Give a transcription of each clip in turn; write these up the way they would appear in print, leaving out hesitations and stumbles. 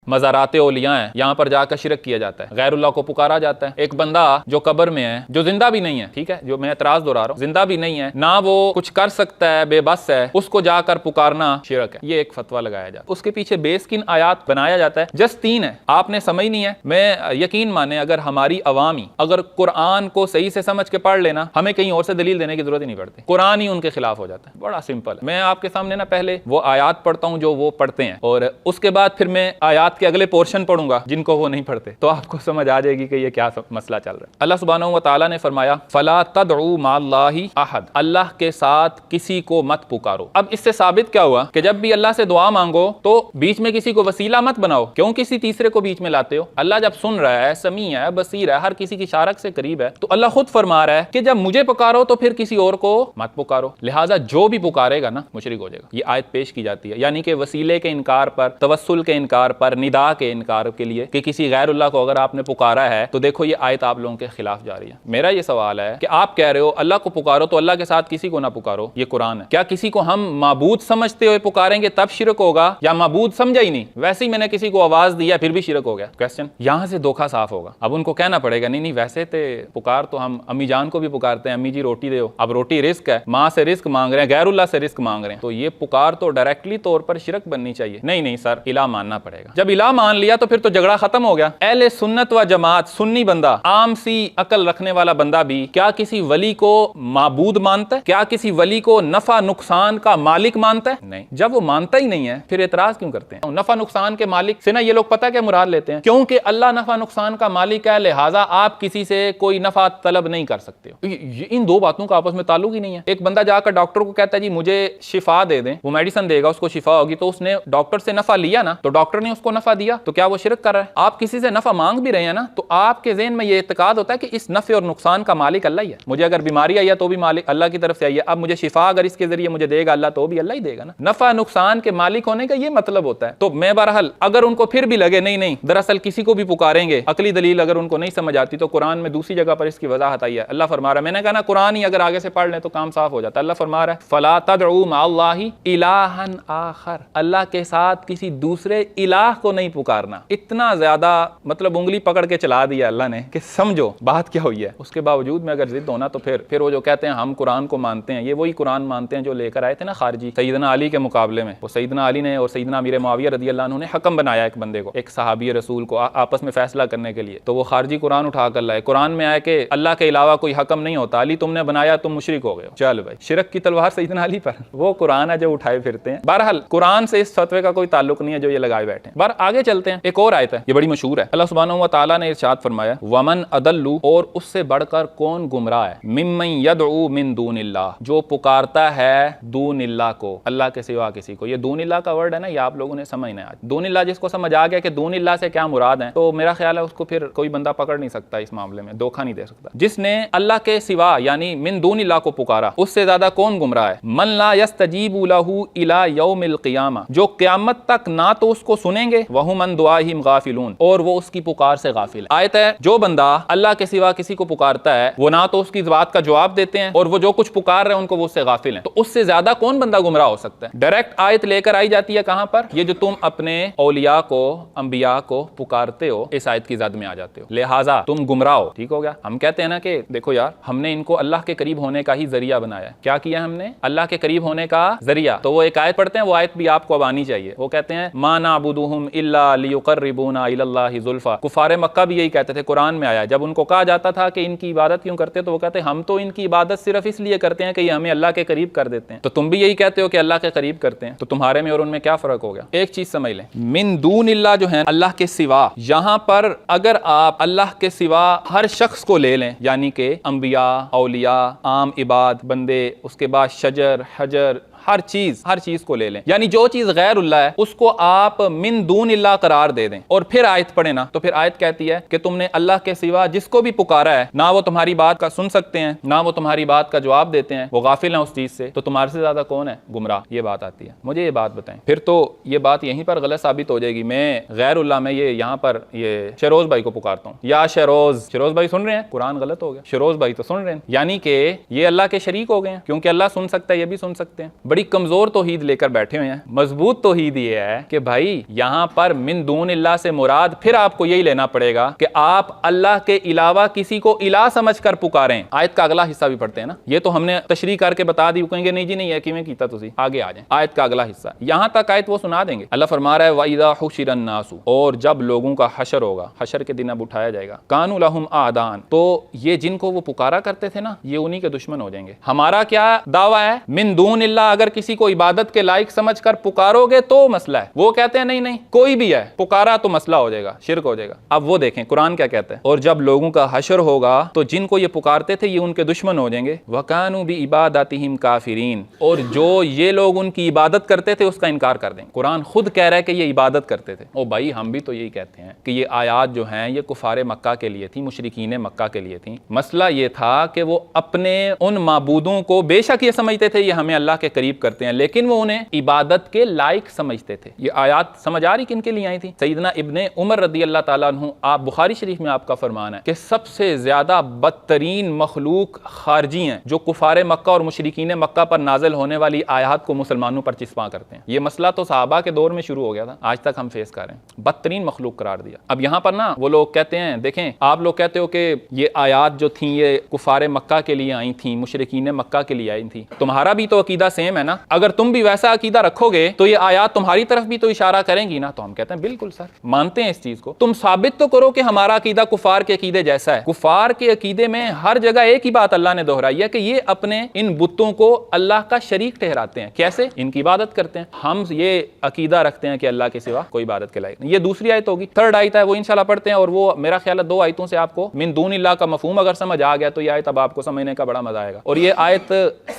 मज़ारात औलिया हैं, यहाँ पर जाकर शिरक किया जाता है, गैरुल्लाह को पुकारा जाता है। एक बंदा जो कब्र में है, जो जिंदा भी नहीं है, ठीक है, जो मैं एतराज दोहरा रहा हूँ, जिंदा भी नहीं है, ना वो कुछ कर सकता है, बेबस है, उसको जाकर पुकारना शिरक है। ये एक फतवा लगाया जाता है। उसके पीछे बेस्किन आयात बनाया जाता है। जस्ट 3 है, आपने समझ नहीं है। मैं यकीन माने अगर हमारी अवामी अगर कुरान को सही से समझ के पढ़ लेना, हमें कहीं और से दलील देने की जरूरत ही नहीं पड़ती, कुरान ही उनके खिलाफ हो जाता है। बड़ा सिंपल है। मैं आपके सामने ना पहले वो आयात पढ़ता हूँ जो वो पढ़ते हैं, और उसके बाद फिर मैं आयात के अगले पोर्शन पढ़ूंगा जिनको वो नहीं पढ़ते, तो आपको समझ आ जाएगी कि ये क्या मसला चल रहा है। अल्लाह सुब्हानहू व तआला ने फरमाया, फला तदउ माअल्लाहि अहद, अल्लाह के साथ किसी को मत पुकारो। अब इससे साबित क्या हुआ कि जब भी अल्लाह से दुआ मांगो तो बीच में किसी को वसीला मत बनाओ। क्यों किसी तीसरे को बीच में लाते हो? अल्लाह जब सुन रहा है, समी है, बसीर है, हर किसी की इशारत से करीब है, तो अल्लाह खुद फरमा रहा है कि जब मुझे पुकारो तो फिर किसी और को मत पुकारो। लिहाजा जो भी पुकारेगा ना मुशरिक हो जाएगा। ये आयत पेश की जाती है, यानी कि वसीले के इनकार पर, तवस्सुल के इनकार पर, निदा के इनकार के लिए कि किसी गैरुल्लाह को अगर आपने पुकारा है तो देखो ये आयत आप लोगों के खिलाफ जा रही है। मेरा ये सवाल है कि आप कह रहे हो अल्लाह को पुकारो तो अल्लाह के साथ किसी को ना पुकारो, ये कुरान है। क्या किसी को हम माबूद समझते हुए पुकारेंगे तब शिरक होगा, या माबूद समझा ही नहीं, वैसे ही मैंने किसी को आवाज दिया फिर भी शिरक हो गया? क्वेश्चन यहां से धोखा साफ होगा। अब उनको कहना पड़ेगा नहीं नहीं वैसे तो पुकार तो हम अम्मी जान को भी पुकारते हैं, अम्मी जी रोटी दो। अब रोटी रिस्क है, माँ से रिस्क मांग रहे हैं, गैरुल्लाह से रिस्क मांग रहे हैं, तो ये पुकार तो डायरेक्टली तौर पर शिरक बननी चाहिए। नहीं नहीं सर, इला मानना पड़ेगा। जब इला मान लिया तो फिर तो झगड़ा खत्म हो गया। अहले सुन्नत व जमात, सुन्नी बंदा, आम सी अकल रखने वाला बंदा भी क्या किसी वली को माबूद मानता है? क्या किसी वली को नफा नुकसान का मालिक मानता है? नहीं। जब वो मानता ही नहीं है फिर एतराज क्यों करते हैं? नफा नुकसान के मालिक से ना ये लोग पता क्या मुराद लेते हैं, क्योंकि अल्लाह नफा नुकसान का मालिक है, लिहाजा आप किसी से कोई नफा तलब नहीं कर सकते हो। इन दो बातों का आपस में ताल्लुक ही नहीं है। एक बंदा जाकर डॉक्टर को कहता है जी मुझे शिफा दे दें, वो मेडिसिन देगा, उसको शिफा होगी, तो उसने डॉक्टर से नफा लिया ना, तो डॉक्टर ने उसको नफा दिया, तो क्या वो शिरक कर रहा है? आप किसी से नफा मांग भी रहे हैं ना, तो आपके ज़हन में ये इत्तेकाद होता है कि इस नफे और नुकसान का मालिक अल्लाह ही है। मुझे अगर बीमारी आई है तो भी मालिक अल्लाह की तरफ से आई है, अब मुझे शिफा अगर इसके जरिए मुझे देगा अल्लाह तो भी अल्लाह ही देगा ना। नफा नुकसान के मालिक होने का ये मतलब होता है। तो मैं बहरहाल अगर उनको फिर भी लगे नहीं नहीं दरअसल किसी को भी पुकारेंगे, अकली दलील अगर उनको नहीं समझ आती, तो कुरान में दूसरी जगह पर इसकी वजाहत आई है। अल्लाह फरमा रहा है, मैंने कहा ना कुरान ही अगर आगे से पढ़ लें तो काम साफ हो जाता है। अल्लाह फरमा रहा है, फला तदउ माअल्लाहि इलाहन आखर, अल्लाह के साथ किसी दूसरे इलाह को नहीं पुकारना। इतना ज्यादा मतलब उंगली पकड़ के चला दिया अल्लाह ने कि समझो बात क्या हुई है। उसके बावजूद में अगर जिद होना तो फिर वो जो कहते हैं हम कुरान को मानते हैं, ये वही कुरान मानते हैं जो लेकर आए थे ना खारजी सैयदना अली के मुकाबले में। वो सैयदना अली ने और सैयदना अमीर मुआविया रज़ी अल्लाह अन्हु ने हकम बनाया एक बंदे को, एक सहाबी रसूल को आपस में फैसला करने के लिए, तो वो खारजी कुरान उठा कर लाए। कुरान में आया कि अल्लाह के अलावा कोई हकम नहीं होता, अली तुमने बनाया तुम मुशरिक हो गए। चल भाई, शिरक की तलवार सैयदना अली पर, वो कुरान है जो उठाए फिरते हैं। बहरहाल कुरान से इस फतवे का कोई ताल्लुक नहीं है जो ये लगाए बैठे हैं। आगे चलते हैं, एक और आयत है, ये बड़ी मशहूर है। अल्लाह सुब्हानहू व तआला ने इरशाद फरमाया, वमन अदल्लु, और उससे बढ़कर कौन गुमराह है, मिम्मन यदउ मिन दूनिल्लाह, जो पुकारता है दूनिल्लाह को, अल्लाह के सिवा किसी को। ये दूनिल्लाह का वर्ड है ना, ये आप लोगों ने समझना है। आज दूनिल्लाह जिसको समझ आ गया कि दूनिल्लाह से क्या मुराद है, तो मेरा ख्याल है उसको फिर कोई बंदा पकड़ नहीं सकता, इस मामले में धोखा नहीं दे सकता। जिसने अल्लाह के सिवा यानी मिन दूनिल्लाह को पुकारा, उससे ज्यादा कौन गुमराह है। मन ला यस्तजीबु लहू इला यौमिल क़ियामा, जो क़यामत तक ना तो उसको सुनेंगे, वहुम अन दुआहिम गाफिलून, और वो उसकी पुकार से गाफिल है। आयत है, जो बंदा अल्लाह के सिवा किसी को पुकारता है वो ना तो उसकी बात का जवाब देते हैं, और वो जो कुछ पुकार रहे हैं उनको वो उससे गाफिल हैं, तो उससे ज्यादा कौन बंदा गुमराह हो सकता है। डायरेक्ट आयत लेकर आई जाती है कहां पर, ये जो तुम अपने औलिया को, अंबिया को पुकारते हो, इस आयत की जद में आ जाते हो, लिहाजा तुम गुमराह हो। ठीक हो गया। हम कहते हैं ना कि देखो यार, हमने इनको अल्लाह के करीब होने का ही जरिया बनाया। क्या किया हमने? अल्लाह के करीब होने का जरिया। तो वो एक आयत पढ़ते हैं, वो आयत भी आपको अब आनी चाहिए। वो कहते हैं, मा नअबुदुहुम इल्ला लियुक़र्रिबूना इलल्लाहि ज़ुल्फ़ा। कुफ़ारे मक्का भी यही कहते थे, कुरान में आया। जब उनको कहा जाता था कि इनकी इबादत क्यों करते, तो वो कहते हैं हम तो इनकी इबादत सिर्फ इसलिए करते हैं कि ये हमें अल्लाह के करीब कर देते हैं। तो तुम भी यही कहते हो कि अल्लाह के करीब करते हैं, तो तुम्हारे में और उनमें क्या फर्क हो गया? एक चीज समझ लें, मिन दूनिल्लाह जो है अल्लाह के सिवा, यहां पर अगर आप अल्लाह के सिवा हर शख्स को ले लें, यानी कि अंबिया, औलिया, आम इबाद बंदे, उसके बाद शजर, हजर, हर चीज को ले लें, यानी जो चीज गैरुल्लाह है उसको आप मिन दूनिल्लाह करार दे दें, और फिर आयत पढ़े ना, तो फिर आयत कहती है कि तुमने अल्लाह के सिवा जिसको भी पुकारा है, ना वो तुम्हारी बात का सुन सकते हैं, ना वो तुम्हारी बात का जवाब देते हैं, वो गाफिल हैं उस चीज से, तो तुम्हारे से ज्यादा कौन है गुमराह? ये बात आती है। मुझे ये बात बताएं, फिर तो ये बात यहीं पर गलत साबित हो जाएगी। मैं गैरुल्लाह में ये यहाँ पर ये शरोज भाई को पुकारता हूँ, या शरोज भाई सुन रहे हैं, कुरान गलत हो गया, शरोज भाई तो सुन रहे हैं, यानी कि ये अल्लाह के शरीक हो गए हैं, क्योंकि अल्लाह सुन सकता है, ये भी सुन सकते हैं। बड़ी कमजोर तौहीद लेकर बैठे हुए हैं। मजबूत तौहीद ये है कि भाई यहां पर मिन दून इल्लाह से मुराद फिर आपको यही लेना पड़ेगा कि आप अल्लाह के अलावा किसी को इलाह समझकर पुकारें। आयत का अगला हिस्सा भी पढ़ते हैं ना, ये तो हमने तशरीह करके बता दी, कहेंगे नहीं जी नहीं है किवें कीता तुसी, आगे आ जाए। आयत का अगला हिस्सा यहां तक आयत वो सुना देंगे। अल्लाह फरमा रहा है वइदा हुशिरन नासु, और जब लोगों का हशर होगा, हशर के दिन अब उठाया जाएगा, कानू लहुम आदान, तो ये जिनको वो पुकारा करते थे ना ये उन्हीं के दुश्मन हो जाएंगे। हमारा क्या दावा है, मिन दून इल्लाह, अगर किसी को इबादत के लायक समझकर पुकारोगे तो मसला है। वो कहते हैं नहीं नहीं कोई भी है पुकारा तो मसला हो जाएगा, शिर्क हो जाएगा। अब वो देखें कुरान क्या कहता है, और जब लोगों का हशर होगा तो जिनको ये पुकारते थे ये उनके दुश्मन हो जाएंगे। वकानू भी इबादतिहिम काफिरीन, और जो ये लोग उनकी इबादत करते थे उसका इनकार कर देंगे। कुरान खुद कह रहा है कि ये इबादत करते थे। ओ भाई हम भी तो यही कहते हैं कि ये आयात जो हैं ये कुफारे मक्का के लिए थी, मुशरिकीन मक्का के लिए थी। मसला ये था कि वो अपने उन माबूदों को बेशक ये समझते थे ये हमें अल्लाह के करीब करते हैं, लेकिन वो उन्हें इबादत के लायक समझते थे। ये आयात समझ आ रही किन के लिए आई थी? सैयदना इब्ने उमर रदी अल्लाह ताला अन्हु, आप बुखारी शरीफ में आपका फरमान है कि सबसे ज्यादा बदतरीन मखलूक खारजी हैं जो कुफारे मक्का और मुशरिकीन मक्का पर नाजिल होने वाली आयात को मुसलमानों पर चिस्पा करते हैं। ये मसला तो सहाबा के दौर में शुरू हो गया था, आज तक हम फेस कर रहे हैं, बदतरीन मखलूक करार दिया। अब यहाँ पर ना वो लोग कहते हैं, देखें आप लोग कहते हो कि ये आयात जो थी ये कुफारे मक्का के लिए आई थी, मुशरिकीन मक्का के लिए आई थी। तुम्हारा भी तो अकीदा सेम है ना, अगर तुम भी वैसा अकीदा रखोगे तो ये आयात तुम्हारी तरफ भी तो इशारा करेंगी ना। तो हम कहते हैं बिल्कुल सर, मानते हैं इस चीज को, तुम साबित तो करो कि हमारा अकीदा कुफार के अकीदे जैसा है। कुफार के अकीदे में हर जगह एक ही बात अल्लाह ने दोहराई है कि ये अपने इन बुतों को अल्लाह का शरीक ठहराते हैं। कैसे? इनकी इबादत करते हैं। हम ये अकीदा रखते हैं कि अल्लाह के सिवा कोई इबादत के लायक नहीं। ये दूसरी आयत होगी, थर्ड आयत है, वो इंशाल्लाह पढ़ते हैं। और वो मेरा ख्याल है 2 आयतों से आपको मिन दून इल्लाह का मफहूम अगर समझ आ गया तो ये आयत अब आपको समझने का बड़ा मजा आएगा। और ये आयत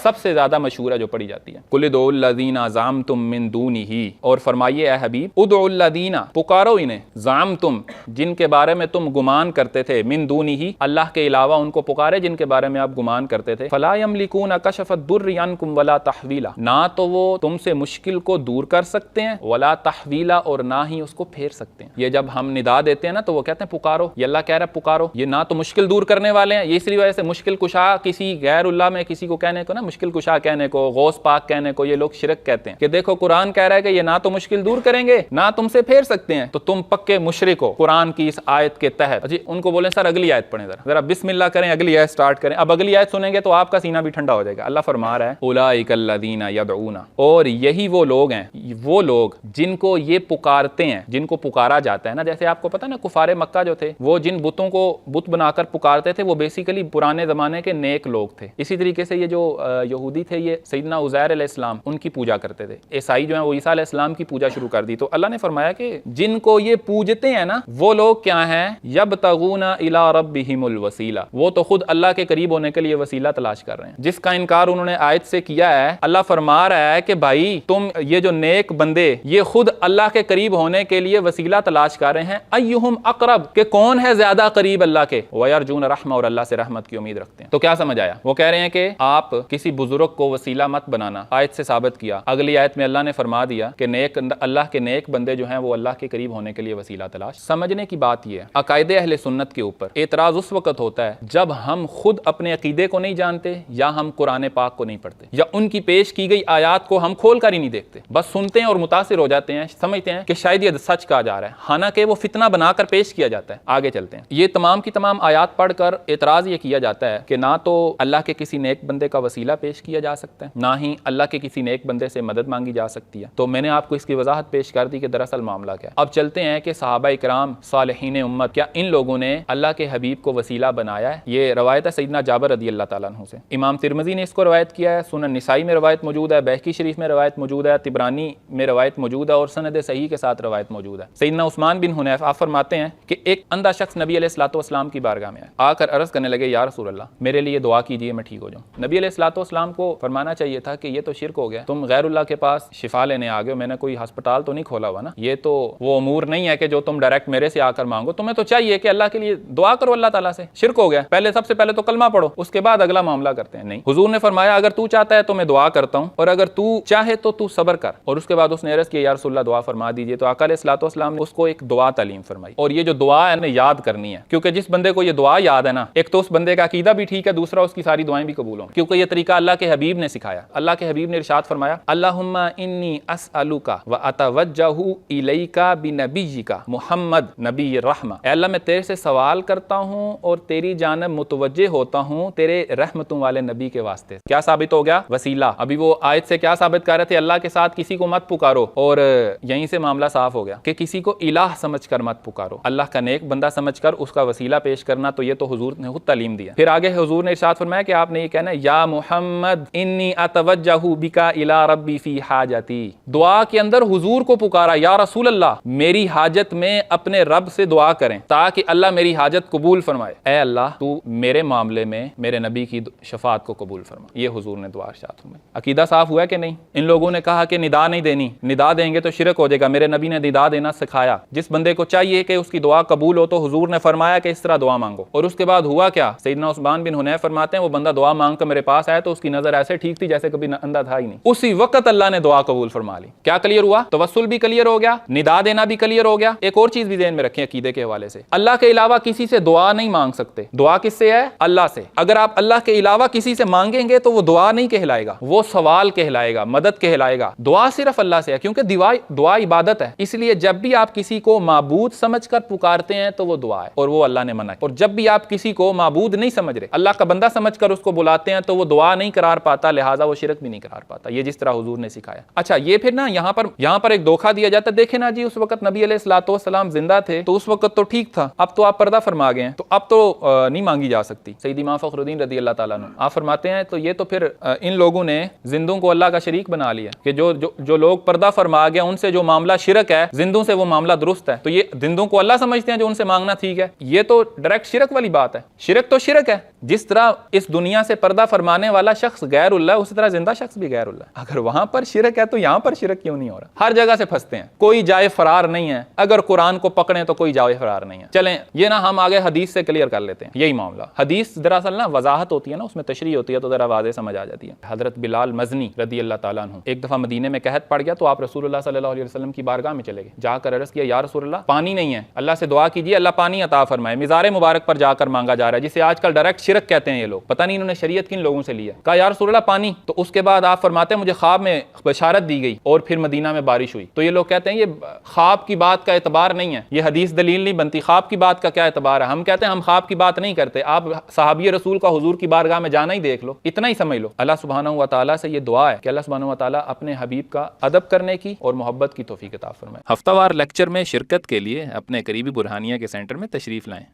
सबसे ज्यादा मशहूर है जो पढ़ी जाती है, कुल उदउल लज़ीना ज़अमतुम मिन दूनिही, और फरमाइए ए हबीब उदउल लज़ीना, पुकारो इन्हें, ज़अमतुम, जिनके बारे में तुम गुमान करते थे, मिन दूनिही, अल्लाह के अलावा उनको पुकारे जिनके बारे में आप गुमान करते थे। फला यमलिकून कशफत दुर्रि अन्कुम वला तहवीला, ना तो वो तुमसे मुश्किल को दूर कर सकते हैं, वला तहवीला, और ना ही उसको फेर सकते हैं। ये जब हम निदा देते हैं ना तो वो कहते हैं पुकारो, ये अल्लाह कह रहा है पुकारो, ये ना तो मुश्किल दूर करने वाले हैं। ये इसी वजह से मुश्किल कुशा किसी गैरुल्लाह में किसी को कहने को ना, मुश्किल कुशा कहने को, गौस पाक कहने को, ये लोग शिरक कहते हैं कि देखो कुरान कह रहा है कि ये ना तो मुश्किल दूर करेंगे ना तुमसे फेर सकते हैं, तो तुम पक्के मुशरिक हो कुरान की इस आयत के तहत। जी उनको बोले सर अगली आयत पढ़ें, जरा बिस्मिल्लाह करें, अगली आयत स्टार्ट करें। अब अगली आयत सुनेंगे तो आपका सीना भी ठंडा हो जाएगा। अल्लाह फरमा रहा है उलाइकल्लज़ीना यदऊना, और यही वो लोग हैं, वो लोग जिनको ये पुकारते हैं, जिनको पुकारा जाता है ना। जैसे आपको पता है ना कुफारे मक्का जो थे वो जिन बुतों को बुत बनाकर पुकारते थे वो बेसिकली पुराने जमाने के नेक लोग थे। इसी तरीके से ये जो यहूदी थे ये सैयदना उज़ैर अलैहिस्सलाम उनकी पूजा करते थे। ईसाई जो है वो ईसा अलैहिस्सलाम की पूजा शुरू कर दी। तो अल्लाह ने फरमाया कि जिनको ये पूजते हैं ना वो लोग क्या हैं, यबतगूना इला रब्बिहिमुल वसीला, वो तो खुद अल्लाह के करीब होने के लिए वसीला तलाश कर रहे हैं। जिसका इनकार उन्होंने आयत से किया है, अल्लाह फरमा रहा है कि भाई तुम ये जो नेक बंदे ये खुद अल्लाह के करीब होने के लिए वसीला तलाश कर रहे हैं। अय्युहुम अक़रब, के कौन है ज्यादा करीब अल्लाह के, वयरजून रहमा, और अल्लाह से रहमत की उम्मीद रखते हैं। तो क्या समझ आया? वो कह रहे हैं कि आप किसी बुजुर्ग को वसीला मत बनाना, आयत से साबित किया। अगली आयत में अल्लाह ने फरमा दिया कि नेक अल्लाह के नेक बंदे जो हैं वो अल्लाह के करीब होने के लिए वसीला तलाश। समझने की बात यह है, अकायदे अहले सुन्नत के ऊपर एतराज उस वक्त होता है जब हम खुद अपने अकीदे को नहीं जानते, या हम कुरान पाक को नहीं पढ़ते, या उनकी पेश की गई आयात को हम खोल कर ही नहीं देखते, बस सुनते हैं और मुतासिर हो जाते हैं, समझते हैं कि शायद ये सच कहा जा रहा है, हालांकि वो फितना बनाकर पेश किया जाता है। आगे चलते हैं। ये तमाम की तमाम आयात पढ़कर एतराज ये किया जाता है कि ना तो अल्लाह के किसी नेक बंदे का वसीला पेश किया जा सकता है, ना ही अल्लाह के किसी नेक बंदे से मदद मांगी जा सकती है। तो मैंने आपको इसकी वजाहत पेश कर दी कि दरअसल मामला क्या है। अब चलते हैं कि सहाबा इकराम सालिहीन उम्मत, क्या इन लोगों ने अल्लाह के हबीब को वसीला बनाया है? ये रवायत है सैयदना जाबिर रज़ी अल्लाह ताला अन्हु से। इमाम तिरमिज़ी ने इसको रवायत किया है, सुनन निसाई में रवायत मौजूद है, बैहकी शरीफ में रवायत मौजूद है, तिबरानी में रवायत मौजूद है, और सनद सही के साथ रवायत मौजूद है। सैयदना उस्मान बिन हुनैफ आप फरमाते हैं कि एक अंधा शख्स नबी अलैहिस्सलाम की बारगाह में आकर अर्ज करने लगे, या रसूल अल्लाह मेरे लिए दुआ कीजिए मैं ठीक हो जाऊँ। नबी अलैहिस्सलाम को फरमाना चाहिए था कि ये तो शिरक हो गया, तुम गैरुल्लाह के पास शिफा लेने आ गए हो, मैंने कोई अस्पताल तो नहीं खोला हुआ ना, ये तो वो अमूर नहीं है कि जो तुम डायरेक्ट मेरे से आकर मांगो, तुम्हें तो चाहिए कि अल्लाह के लिए दुआ करो अल्लाह ताला से। शिरक हो गया, पहले सबसे पहले तो कलमा पढ़ो, उसके बाद अगला मामला करते हैं। नहीं, हुजूर ने फरमाया अगर तू चाहता है तो मैं दुआ करता हूँ, और अगर तू चाहे तो तू सब्र कर। और उसके बाद उसने अर्ज किया, या रसूल अल्लाह दुआ फरमा दीजिए। तो आका अलैहिस्सलाम ने उसको एक दुआ तालीम फरमाई, और ये जो दुआ है ना याद करनी है, क्योंकि जिस बंदे को ये दुआ याद है ना, एक तो उस बंदे का अकीदा भी ठीक है, दूसरा उसकी सारी दुआएं भी कबूल हों, क्योंकि ये तरीका अल्लाह के हबीब ने सिखाया। अल्लाह के हबीब ने इरशाद फरमाया, अल्लाहुम्मा इन्नी अस्अलुका व अतवज्जहु इलैका बिनबिय्यिका मुहम्मद नबी रहमा। ऐ अल्लाह मैं तेरे से सवाल करता हूँ और तेरी जानब मुतवज्जे होता हूँ तेरे रहमतों वाले नबी के वास्ते। क्या साबित हो गया? वसीला। अभी वो आयत से क्या साबित कर रहे थे? अल्लाह के साथ किसी को मत पुकारो, और यहीं से मामला साफ हो गया कि किसी को इलाह समझकर मत पुकारो, अल्लाह का नेक बंदा समझकर उसका वसीला पेश करना। तो ये तो हुजूर ने खुद तालीम दिया। फिर आगे हुजूर ने इरशाद फरमाया कि आपने ये कहना, या मुहम्मद इन्नी अतवज्जहु बिका इला रब्बी फी हाजती। दुआ के अंदर हुजूर को पुकारा, या रसूल अल्लाह मेरी हाजत में अपने रब से दुआ करें ताकि अल्लाह मेरी हाजत कबूल फरमाए। ऐ अल्लाह तू मेरे मामले में मेरे नबी की शफात को कबूल फरमा। ये हुजूर ने दुआ इरशाद फरमाई। अकीदा साफ हुआ कि नहीं? इन लोगों ने कहा कि निदा नहीं देनी, निदा देंगे तो शिरक हो जाएगा। मेरे नबी ने निदा देना सिखाया। जिस बंदे को चाहिए कि उसकी दुआ कबूल हो तो हुजूर ने फरमाया कि इस तरह दुआ मांगो। और उसके बाद हुआ क्या? सैयदना उस्मान बिन हुनैफ फरमाते हैं वो बंदा दुआ मांग कर मेरे पास आया तो उसकी नजर ऐसे ठीक थी जैसे कभी अंधा था ही नहीं। उसी वक्त अल्लाह ने दुआ कबूल फरमा ली। क्या क्लियर हुआ? तवस्सुल भी क्लियर हो गया, निदा देना भी क्लियर हो गया। एक और चीज भी ध्यान में रखें अकीदे के हवाले से, अल्लाह के अलावा किसी से दुआ नहीं मांग सकते। दुआ किससे है? अल्लाह से। अगर आप अल्लाह के अलावा किसी से मांगेंगे तो वो दुआ नहीं कहलाएगा, वो सवाल कहलाएगा, मदद कहलाएगा। दुआ सिर्फ अल्लाह से है, क्योंकि दुआ इबादत है। इसलिए जब भी आप किसी को माबूद समझकर पुकारते हैं तो वो दुआ है, और वो अल्लाह ने मना है। और जब भी आप किसी को माबूद नहीं समझ रहे, अल्लाह का बंदा समझकर उसको बुलाते हैं तो वो दुआ नहीं करार पाता, लिहाजा वो शिरक भी नहीं करार पाता। ये जिस तरह हुजूर ने सिखाया। अच्छा, ये फिर ना यहाँ पर एक धोखा दिया जाता है। देखे ना जी, उस वक्त नबी अलैहिस्सलाम जिंदा थे तो उस वक्त तो ठीक था, अब तो आप पर्दा फरमा गए हैं तो अब तो नहीं मांगी जा सकती। सैयदी इमाम फखरुद्दीन रज़ी अल्लाह ताला अन्हु आप फरमाते हैं तो ये तो फिर इन लोगों ने जिंदों को अल्लाह का शरीक बना लिया कि जो लोग पर्दा फरमा गया उनसे जो मामला शिरक है, जिंदों से वो मामला दुरुस्त है। तो ये जिंदों को अल्लाह समझते हैं जो उनसे मांगना ठीक है। ये तो डायरेक्ट शिरक वाली बात है। शिरक तो शिरक है। जिस तरह इस दुनिया से पर्दा फरमाने वाला शख्स गैरुल्लाह, उसी तरह जिंदा शख्स भी गैरुल्लाह। अगर वहां पर शिरक है तो यहां पर शिरक क्यों नहीं हो रहा? हर जगह से फंसते हैं, कोई जाए फरार नहीं है। अगर कुरान को पकड़े तो कोई जाए फरार नहीं है। चलें ये ना हम आगे हदीस से क्लियर कर लेते हैं यही मामला। हदीस दरअसल ना वजाहत होती है ना, उसमें तशरीह होती है तो जरा वाज़ेह समझ आ जाती है। हजरत बिलाल मजनी रदी अल्लाह ताला अन्हु एक दफा मदीने में कहत पड़ गया तो आप रसूलुल्लाह सल्लल्लाहु अलैहि वसल्लम की बारगाह में चले गए। जाकर अर्ज़ किया, या रसूलल्लाह पानी नहीं है, अल्लाह से दुआ कीजिए अल्लाह पानी अता फरमाए। मिज़ार मुबारक पर जाकर मांगा जा रहा है, जिसे आजकल डायरेक्ट शिरक कहते हैं ये लोग। पता नहीं इन्होंने शरीयत किन लोगों से लिया। कहा या रसूलल्लाह पानी, तो उसके बाद आप फरमाते हैं मुझे ख्वाब में बशारत दी गई और फिर मदीना में बारिश हुई। तो ये लोग कहते हैं ये ख्वाब की बात का एतबार नहीं है, ये हदीस दलील नहीं बनती। ख्वाब की बात का क्या एतबार है? हम कहते हैं हम ख्वाब की बात नहीं करते, आप सहाबी रसूल का हुजूर की बारगाह में जाना ही देख लो, इतना ही समझ लो। अल्लाह सुब्हानहू व तआला से ये दुआ है कि अल्लाह सुब्हानहू व तआला अपने हबीब का अदब करने की और मोहब्बत की तौफीक अता फरमाए। हफ्तावार लेक्चर में शिरकत के लिए अपने करीबी बुरहानिया के सेंटर में तशरीफ लाएं।